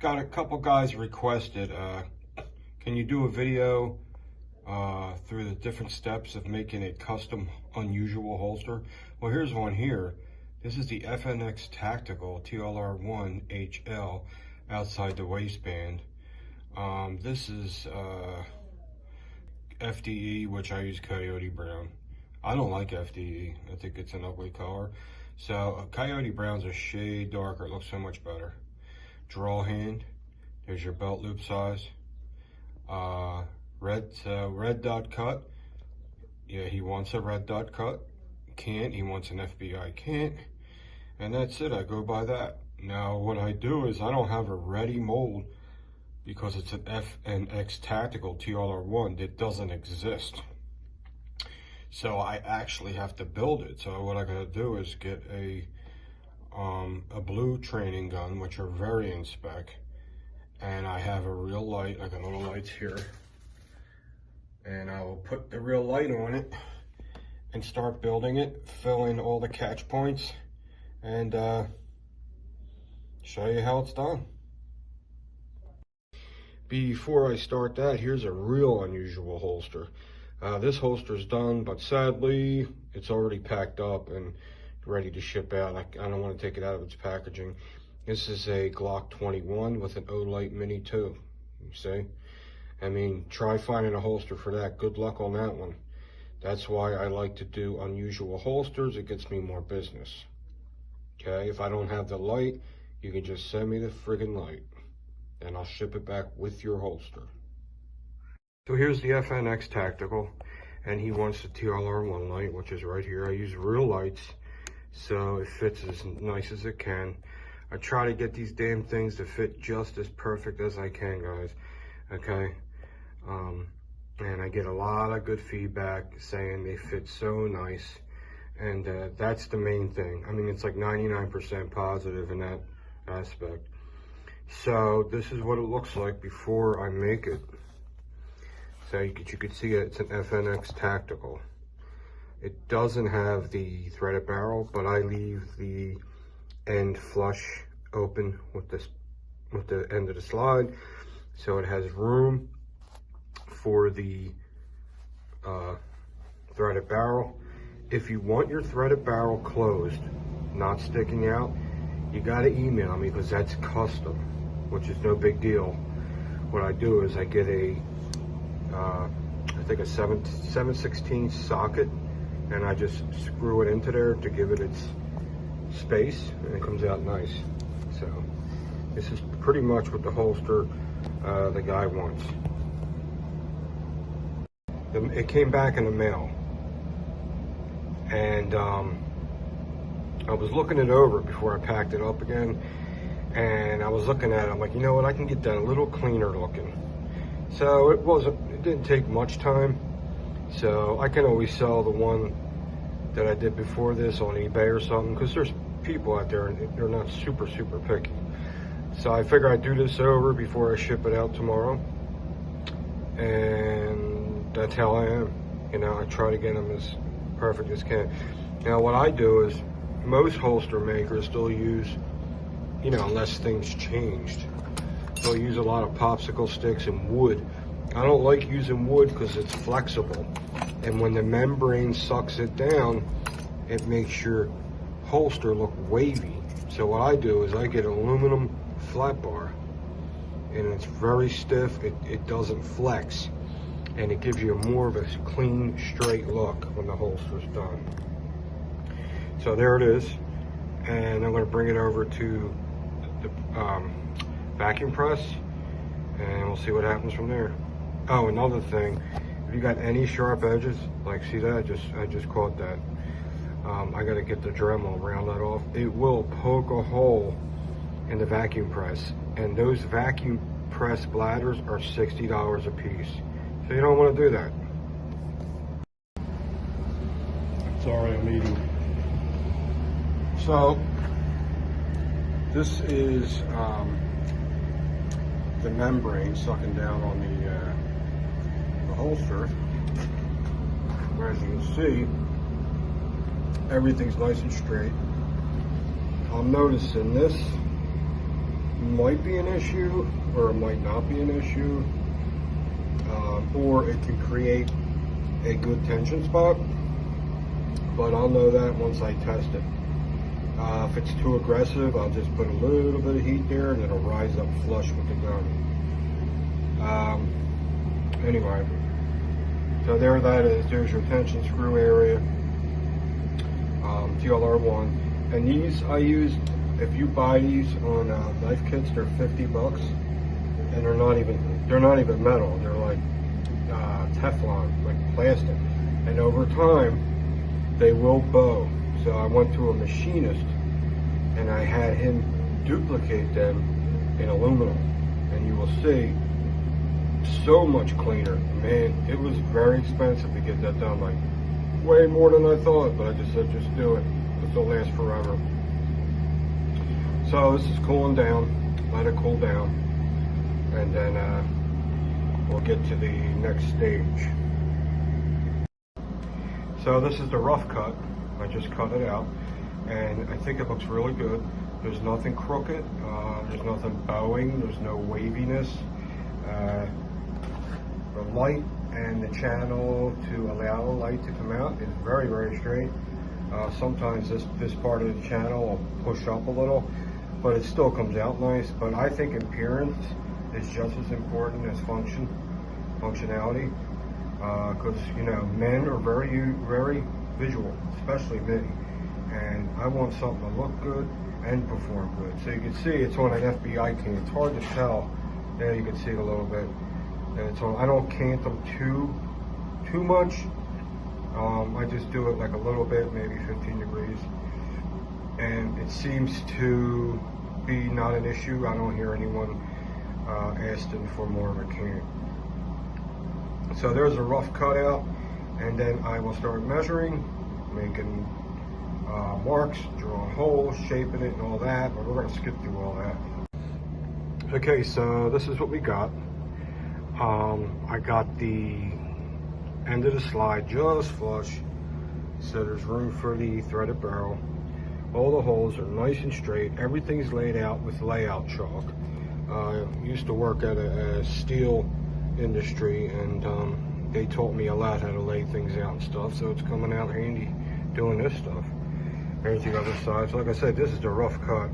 got a couple guys requested, can you do a video through the different steps of making a custom unusual holster? Well, here's one here. This is the Fnx Tactical TLR1HL outside the waistband. This is FDE, which I use Coyote Brown. I don't like FDE. I think it's an ugly color. So Coyote Brown's a shade darker. It looks so much better. Draw hand. There's your belt loop size. Red dot cut. Yeah, he wants a red dot cut. Can't. He wants an FBI. Can't. And that's it. I go by that. Now what I do is I don't have a ready mold because it's an Fnx Tactical TLR1 that doesn't exist. So I actually have to build it. So what I gotta do is get a blue training gun, which are very in spec, and I have a real light. I got little lights here, and I will put the real light on it and start building it, fill in all the catch points, and show you how it's done. Before I start that, here's a real unusual holster. This holster's done, but sadly, it's already packed up and ready to ship out. I don't want to take it out of its packaging. This is a Glock 21 with an Olight Mini 2. You see? I mean, try finding a holster for that. Good luck on that one. That's why I like to do unusual holsters. It gets me more business. Okay? If I don't have the light, you can just send me the friggin' light, and I'll ship it back with your holster. So here's the Fnx Tactical, and he wants the TLR1 light, which is right here. I use real lights, so it fits as nice as it can. I try to get these damn things to fit just as perfect as I can, guys, okay? And I get a lot of good feedback saying they fit so nice, and that's the main thing. I mean, it's like 99% positive in that aspect. So this is what it looks like before I make it. So you could see it, it's an Fnx Tactical. It doesn't have the threaded barrel, but I leave the end flush open with the end of the slide, so it has room for the threaded barrel. If you want your threaded barrel closed, not sticking out, you gotta email me, because that's custom, which is no big deal. What I do is I get a I think a 7/16 socket, and I just screw it into there to give it its space, and it comes out nice. So this is pretty much what the holster the guy wants. It came back in the mail, and I was looking it over before I packed it up again, and I was looking at it, I'm like, you know what, I can get that a little cleaner looking. So it didn't take much time, so I can always sell the one that I did before this on eBay or something, because there's people out there and they're not super picky. So I figure I'd do this over before I ship it out tomorrow, and that's how I am. You know, I try to get them as perfect as can. Now what I do is, most holster makers still use, you know, unless things changed, they'll use a lot of popsicle sticks and wood. I don't like using wood because it's flexible, and when the membrane sucks it down, it makes your holster look wavy. So what I do is I get an aluminum flat bar, and it's very stiff. It doesn't flex, and it gives you more of a clean, straight look when the holster's done. So there it is, and I'm going to bring it over to the vacuum press, and we'll see what happens from there. Oh, another thing, if you got any sharp edges, like see that, I just caught that. I got to get the Dremel, round that off. It will poke a hole in the vacuum press, and those vacuum press bladders are $60 a piece, so you don't want to do that. Sorry, I'm eating. So this is the membrane sucking down on the holster. As you can see, everything's nice and straight. I'm noticing this might be an issue, or it might not be an issue, or it can create a good tension spot, but I'll know that once I test it. If it's too aggressive, I'll just put a little bit of heat there and it'll rise up flush with the gun. Anyway, so there that is. There's your tension screw area, TLR1. And these I use, if you buy these on knife kits, they're $50, and they're not even metal. They're like Teflon, like plastic. And over time, they will bow. So I went to a machinist and I had him duplicate them in aluminum, and you will see so much cleaner. Man, it was very expensive to get that done, like way more than I thought, but I just said just do it. It'll last forever. So this is cooling down. Let it cool down, and then we'll get to the next stage. So this is the rough cut. I just cut it out, and I think it looks really good. There's nothing crooked, there's nothing bowing, there's no waviness. The light and the channel to allow the light to come out is very, very straight. Sometimes this part of the channel will push up a little, but it still comes out nice. But I think appearance is just as important as functionality, because you know, men are very visual, especially me, and I want something to look good and perform good. So you can see it's on an FBI can. It's hard to tell. There you can see it a little bit. And it's on. I don't cant them too much. I just do it like a little bit, maybe 15 degrees, and it seems to be not an issue. I don't hear anyone asking for more of a cant. So there's a rough cutout, and then I will start measuring, making marks, drawing holes, shaping it and all that, but we're going to skip through all that. Okay, so this is what we got. I got the end of the slide just flush, so there's room for the threaded barrel. All the holes are nice and straight. Everything's laid out with layout chalk. I used to work at a steel industry, and they taught me a lot how to lay things out and stuff, so it's coming out handy doing this stuff. There's the other side. So like I said, this is the rough cut.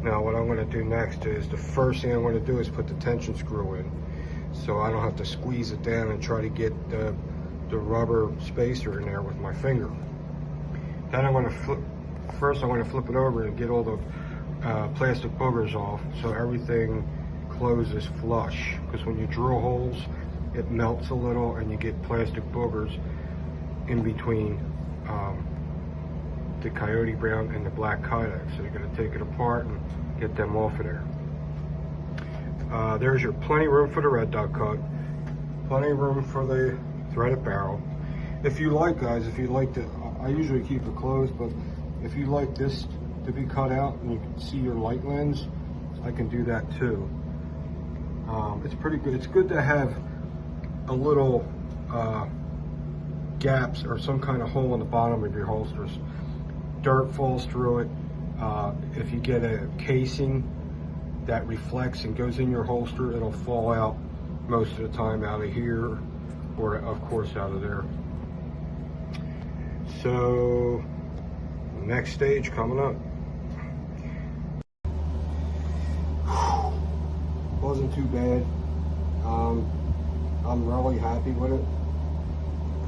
Now what I'm going to do next is, the first thing I'm going to do is put the tension screw in, so I don't have to squeeze it down and try to get the rubber spacer in there with my finger. Then I'm going to flip it over and get all the plastic boogers off, so everything closes flush, because when you drill holes, it melts a little and you get plastic boogers in between the coyote brown and the black kydex. So you're going to take it apart and get them off of there. There's your plenty room for the red dot cut, plenty of room for the threaded barrel. If you like, guys, if you like to, I usually keep it closed, but if you like this to be cut out and you can see your light lens, I can do that too. It's pretty good. It's good to have a little gaps or some kind of hole in the bottom of your holsters. Dirt falls through it. If you get a casing that reflects and goes in your holster, it'll fall out most of the time out of here, or of course out of there. So next stage coming up. Wasn't too bad. I'm really happy with it.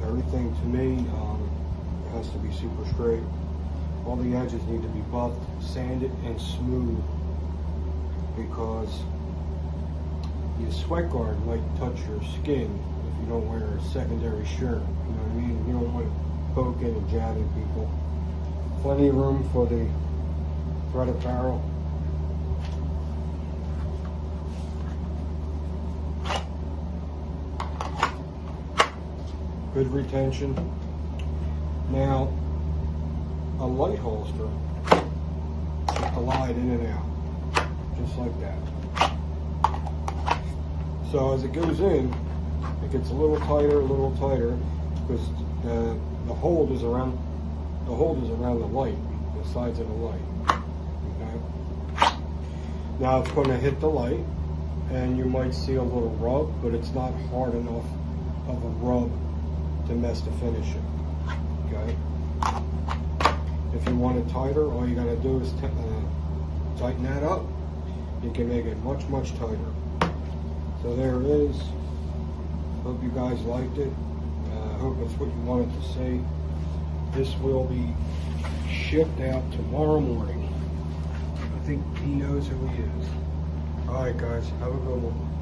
Everything to me has to be super straight. All the edges need to be buffed, sanded, and smooth, because your sweat guard might touch your skin if you don't wear a secondary shirt. You know what I mean? You don't want to poke in and jabbing people. Plenty of room for the threaded barrel. Good retention. Now, a light holster, glide in and out, just like that. So as it goes in, it gets a little tighter, because the hold is around the light, the sides of the light. Okay. Now it's going to hit the light, and you might see a little rub, but it's not hard enough of a rub to mess the finishing. Okay. If you want it tighter, all you got to do is tighten that up. You can make it much, much tighter. So there it is. Hope you guys liked it. Hope it's what you wanted to see. This will be shipped out tomorrow morning. I think he knows who he is. All right, guys. Have a good one.